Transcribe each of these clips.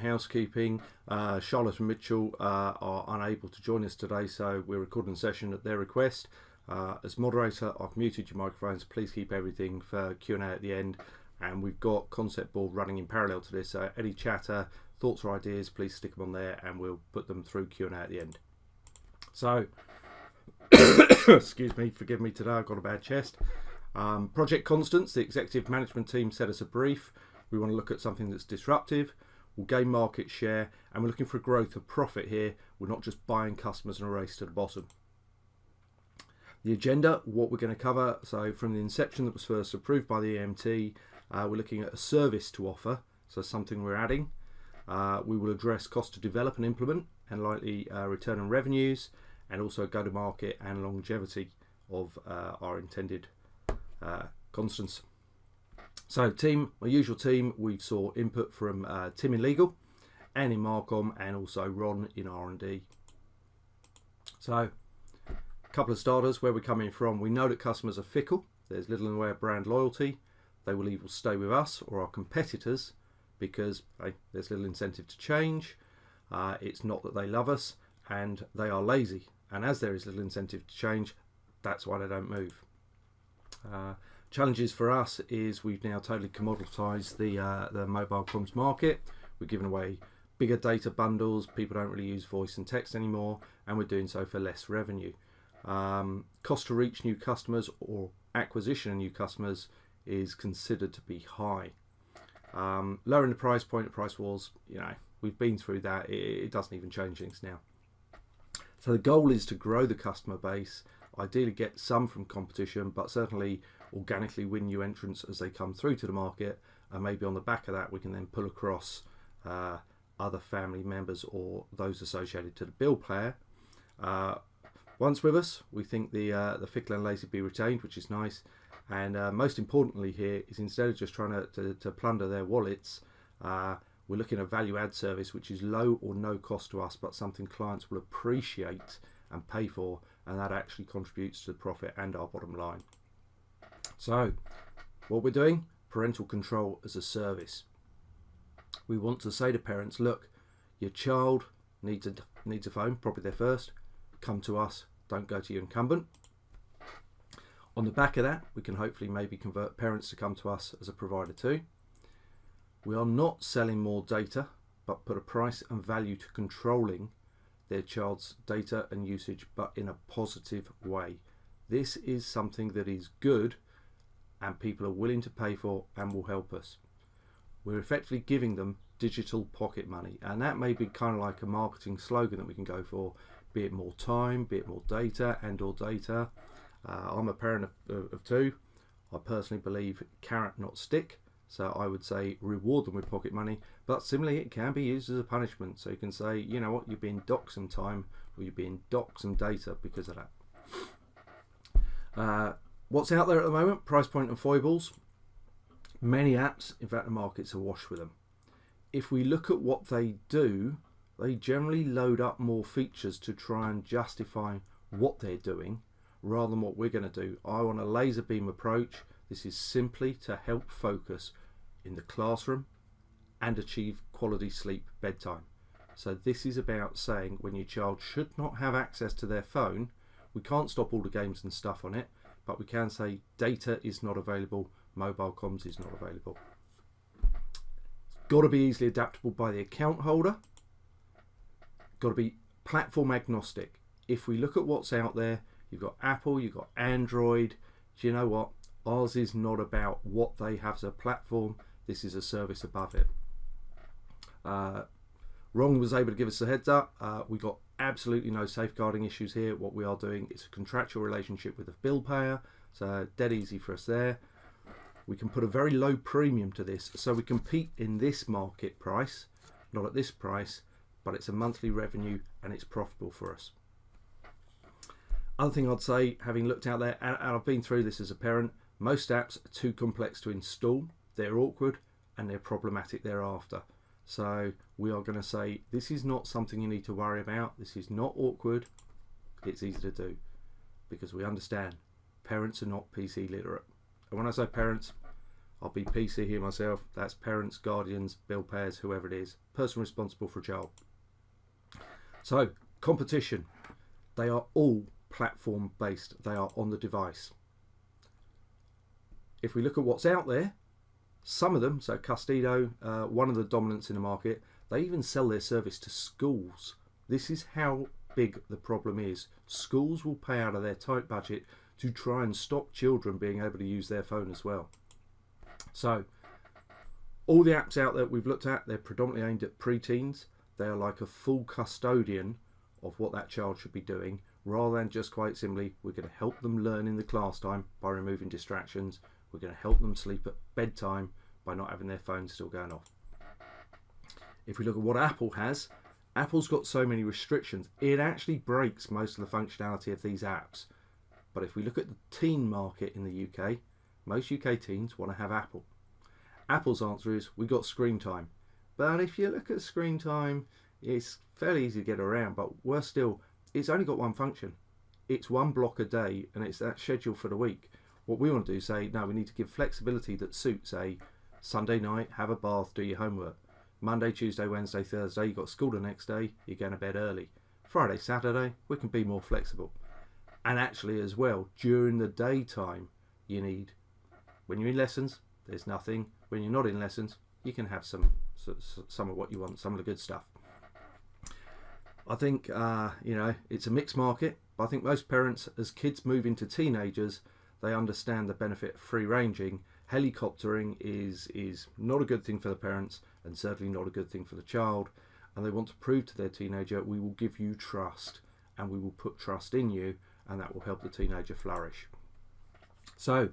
housekeeping. Charlotte and Mitchell are unable to join us today, so we're recording a session at their request. As moderator, I've muted your microphones. Please keep everything for Q&A at the end. And we've got concept board running in parallel to this, so any chatter, thoughts or ideas, please stick them on there and we'll put them through Q&A at the end. So, excuse me, forgive me today, I've got a bad chest. Project Constants, the executive management team set us a brief. We want to look at something that's disruptive, we'll gain market share, and we're looking for growth of profit here. We're not just buying customers in a race to the bottom. The agenda, what we're going to cover, so from the inception that was first approved by the EMT, we're looking at a service to offer, so something we're adding. We will address cost to develop and implement, and likely return on revenues, and also go to market and longevity of our intended constants. So team, my usual team, we saw input from Tim in legal and in Marcom, and also Ron in R&D. So a couple of starters, where we're coming from. We know that customers are fickle. There's little in the way of brand loyalty. They will either stay with us or our competitors because there's little incentive to change. It's not that they love us, and they are lazy. And as there is little incentive to change, that's why they don't move. Challenges for us is we've now totally commoditized the mobile comms market. We're giving away bigger data bundles. People don't really use voice and text anymore, and we're doing so for less revenue. Cost to reach new customers or acquisition of new customers is considered to be high. Lowering the price point at price wars, we've been through that. It doesn't even change things now. So the goal is to grow the customer base, ideally get some from competition, but certainly organically win new entrants as they come through to the market, and maybe on the back of that we can then pull across other family members or those associated to the bill player. Once with us, we think the fickle and lazy be retained, which is nice. And most importantly here is, instead of just trying to plunder their wallets, we're looking at a value add service which is low or no cost to us, but something clients will appreciate and pay for, and that actually contributes to the profit and our bottom line. So what we're doing, parental control as a service. We want to say to parents, look, your child needs a phone, probably their first. Come to us, don't go to your incumbent. On the back of that, we can hopefully maybe convert parents to come to us as a provider too. We are not selling more data, but put a price and value to controlling their child's data and usage, but in a positive way. This is something that is good and people are willing to pay for and will help us. We're effectively giving them digital pocket money, and that may be kind of like a marketing slogan that we can go for, be it more time, be it more data and or data. I'm a parent of two. I personally believe carrot not stick, so I would say reward them with pocket money, but similarly it can be used as a punishment. So you can say, you know what, you're being docked some time, or you're being docked some data because of that. What's out there at the moment? Price point and foibles. Many apps, in fact the market's awash with them. If we look at what they do, they generally load up more features to try and justify what they're doing rather than what we're going to do. I want a laser beam approach. This is simply to help focus in the classroom and achieve quality sleep bedtime. So this is about saying when your child should not have access to their phone, we can't stop all the games and stuff on it, but we can say data is not available, mobile comms is not available. It's got to be easily adaptable by the account holder. Got to be platform agnostic. If we look at what's out there, you've got Apple, you've got Android. Do you know what? Ours is not about what they have as a platform. This is a service above it. Ron was able to give us a heads up. We got absolutely no safeguarding issues here. What we are doing is a contractual relationship with the bill payer, so dead easy for us there. We can put a very low premium to this, so we compete in this market price, not at this price, but it's a monthly revenue and it's profitable for us. Other thing I'd say, having looked out there, and I've been through this as a parent, most apps are too complex to install, they're awkward, and they're problematic thereafter. So we are going to say, this is not something you need to worry about, this is not awkward, it's easy to do, because we understand parents are not PC literate. And when I say parents, I'll be PC here myself. That's parents, guardians, bill payers, whoever it is, person responsible for a child. So competition, they are all platform based. They are on the device. If we look at what's out there, some of them, so Qustodio, one of the dominants in the market, they even sell their service to schools. This is how big the problem is. Schools will pay out of their tight budget to try and stop children being able to use their phone as well. So all the apps out there we've looked at, they're predominantly aimed at preteens. They are like a full custodian of what that child should be doing, rather than just quite simply, we're going to help them learn in the class time by removing distractions. We're going to help them sleep at bedtime by not having their phone still going off. If we look at what Apple has, Apple's got so many restrictions, it actually breaks most of the functionality of these apps. But if we look at the teen market in the UK, most UK teens want to have Apple. Apple's answer is, we got screen time. But if you look at screen time, it's fairly easy to get around, but worse still, it's only got one function. It's one block a day, and it's that schedule for the week. What we want to do is say, no, we need to give flexibility that suits a Sunday night, have a bath, do your homework. Monday, Tuesday, Wednesday, Thursday, you've got school the next day, you're going to bed early. Friday, Saturday, we can be more flexible. And actually as well, during the daytime, you need, when you're in lessons, there's nothing. When you're not in lessons, you can have some of what you want, some of the good stuff. I think, it's a mixed market, but I think most parents, as kids move into teenagers, they understand the benefit of free ranging. Helicoptering is not a good thing for the parents and certainly not a good thing for the child. And they want to prove to their teenager, we will give you trust and we will put trust in you, and that will help the teenager flourish. So,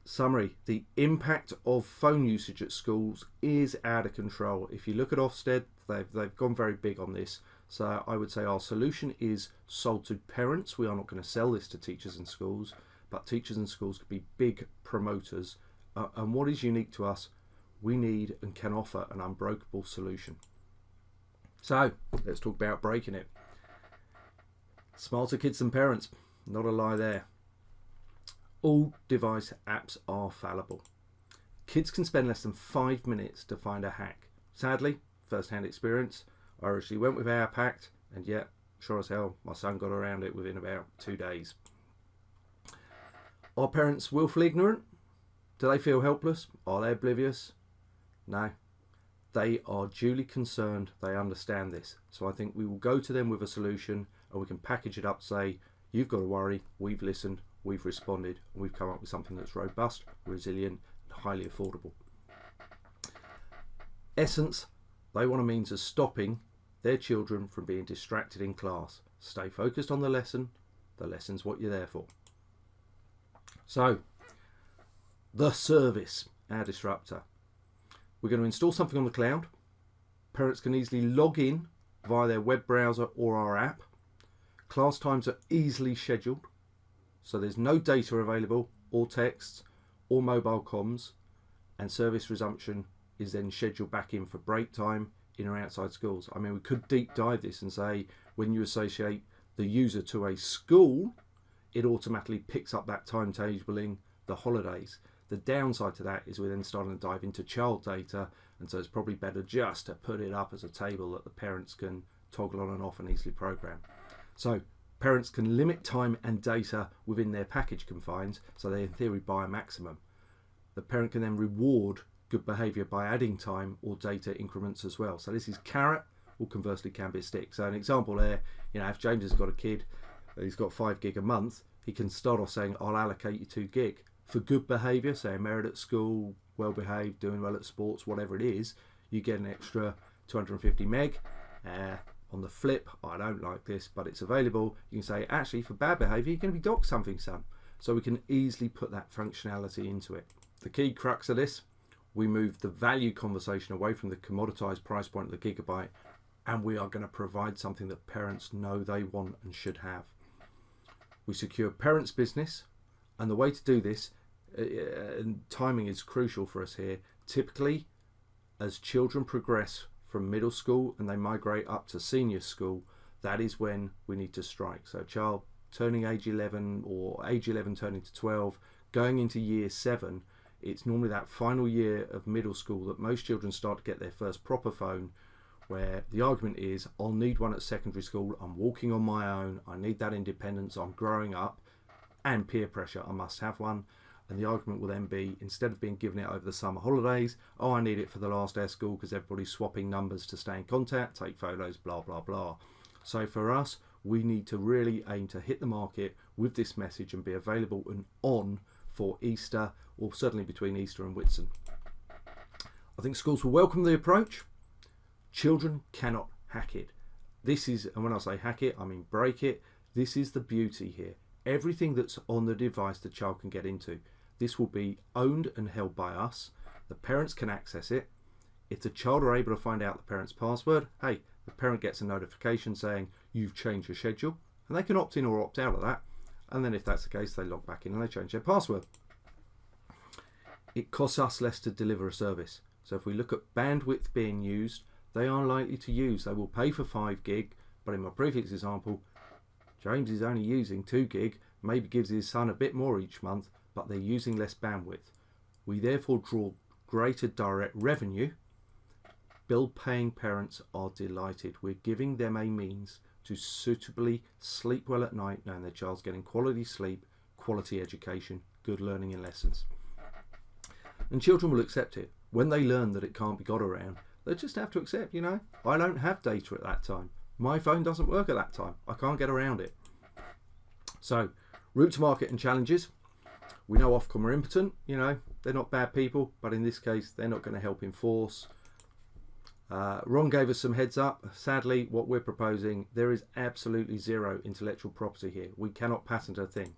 summary, the impact of phone usage at schools is out of control. If you look at Ofsted, they've gone very big on this. So I would say our solution is sold to parents. We are not going to sell this to teachers and schools, but teachers and schools could be big promoters. And what is unique to us, we need and can offer an unbreakable solution. So let's talk about breaking it. Smarter kids than parents, not a lie there. All device apps are fallible. Kids can spend less than 5 minutes to find a hack. Sadly, first-hand experience, I originally went with our pact, and yet, sure as hell, my son got around it within about 2 days. Are parents willfully ignorant? Do they feel helpless? Are they oblivious? No. They are duly concerned. They understand this. So I think we will go to them with a solution, and we can package it up, say, you've got to worry, we've listened, we've responded, and we've come up with something that's robust, resilient, and highly affordable. Essence, they want a means of stopping their children from being distracted in class. Stay focused on the lesson's what you're there for. So, the service, our disruptor. We're going to install something on the cloud. Parents can easily log in via their web browser or our app. Class times are easily scheduled, so there's no data available, or texts, or mobile comms, and service resumption is then scheduled back in for break time in or outside schools. I mean, we could deep dive this and say when you associate the user to a school, it automatically picks up that timetabling the holidays. The downside to that is we're then starting to dive into child data, and so it's probably better just to put it up as a table that the parents can toggle on and off and easily program. So parents can limit time and data within their package confines, so they in theory buy a maximum. The parent can then reward good behaviour by adding time or data increments as well. So this is carrot, or conversely can be a stick. So an example there, if James has got a kid, he's got 5 gig a month, he can start off saying, I'll allocate you 2 gig. For good behaviour, say merit at school, well behaved, doing well at sports, whatever it is, you get an extra 250 meg. On the flip, I don't like this, but it's available. You can say, actually, for bad behaviour, you're going to be docked something, son. So we can easily put that functionality into it. The key crux of this, we move the value conversation away from the commoditized price point of the gigabyte, and we are going to provide something that parents know they want and should have. We secure parents' business, and the way to do this, and timing is crucial for us here, typically as children progress from middle school and they migrate up to senior school, that is when we need to strike. So a child turning age 11 or age 11 turning to 12, going into year 7 It's normally that final year of middle school that most children start to get their first proper phone, where the argument is, I'll need one at secondary school, I'm walking on my own, I need that independence, I'm growing up, and peer pressure, I must have one. And the argument will then be, instead of being given it over the summer holidays, oh, I need it for the last day of school because everybody's swapping numbers to stay in contact, take photos, blah, blah, blah. So for us, we need to really aim to hit the market with this message and be available and on for Easter, or certainly between Easter and Whitsun. I think schools will welcome the approach. Children cannot hack it. This is, and when I say hack it, I mean break it. This is the beauty here. Everything that's on the device the child can get into. This will be owned and held by us. The parents can access it. If the child are able to find out the parent's password, hey, the parent gets a notification saying you've changed your schedule, and they can opt in or opt out of that. And then if that's the case, they log back in and they change their password. It costs us less to deliver a service. So if we look at bandwidth being used, they are likely to use. They will pay for 5 gig, but in my previous example, James is only using 2 gig, maybe gives his son a bit more each month, but they're using less bandwidth. We therefore draw greater direct revenue. Bill-paying parents are delighted. We're giving them a means to suitably sleep well at night, knowing their child's getting quality sleep, quality education, good learning and lessons. And children will accept it. When they learn that it can't be got around, they just have to accept, I don't have data at that time. My phone doesn't work at that time. I can't get around it. So, route to market and challenges. We know Ofcom are impotent, they're not bad people, but in this case, they're not going to help enforce. Ron gave us some heads up. Sadly, what we're proposing, there is absolutely zero intellectual property here. We cannot patent a thing.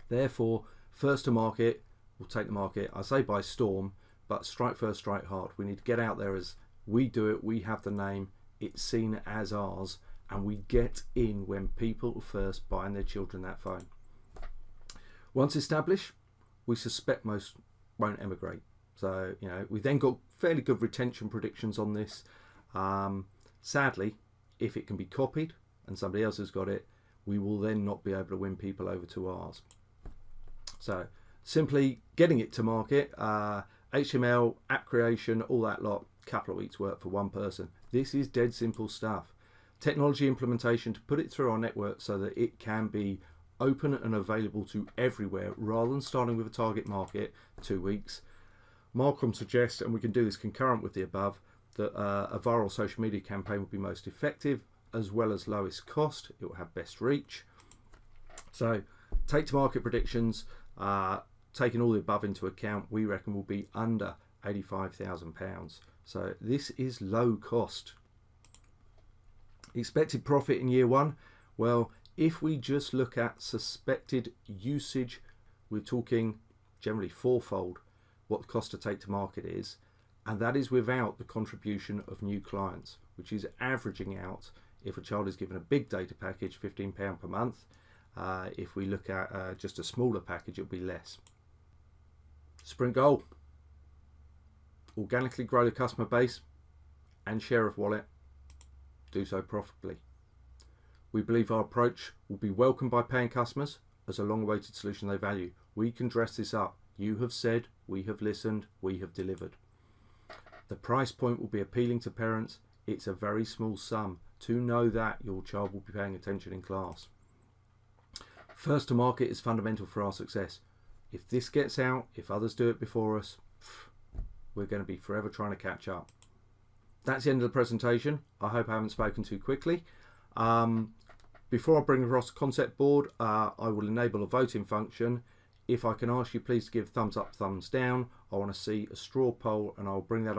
Therefore, first to market, we'll take the market, I say by storm, but strike first, strike hard. We need to get out there as we do it, we have the name, it's seen as ours, and we get in when people first buying their children that phone. Once established, we suspect most won't emigrate. So, we then got fairly good retention predictions on this. Sadly, if it can be copied and somebody else has got it, we will then not be able to win people over to ours. So, simply getting it to market, HTML, app creation, all that lot, couple of weeks work for one person. This is dead simple stuff. Technology implementation to put it through our network so that it can be open and available to everywhere rather than starting with a target market 2 weeks. Markham suggests, and we can do this concurrent with the above, that a viral social media campaign would be most effective as well as lowest cost. It will have best reach. So take to market predictions, taking all the above into account, we reckon will be under £85,000. So this is low cost. Expected profit in year 1, well, if we just look at suspected usage, we're talking generally 4-fold what the cost to take to market is, and that is without the contribution of new clients, which is averaging out, if a child is given a big data package, £15 per month. If we look at just a smaller package, it'll be less. Sprint goal: organically grow the customer base and share of wallet, do so profitably. We believe our approach will be welcomed by paying customers as a long-awaited solution they value. We can dress this up. You have said, we have listened, we have delivered. The price point will be appealing to parents. It's a very small sum to know that your child will be paying attention in class. First to market is fundamental for our success. If this gets out, if others do it before us, we're going to be forever trying to catch up. That's the end of the presentation. I hope I haven't spoken too quickly. Before I bring across the concept board, I will enable a voting function. If I can ask you please to give thumbs up, thumbs down. I want to see a straw poll and I'll bring that up.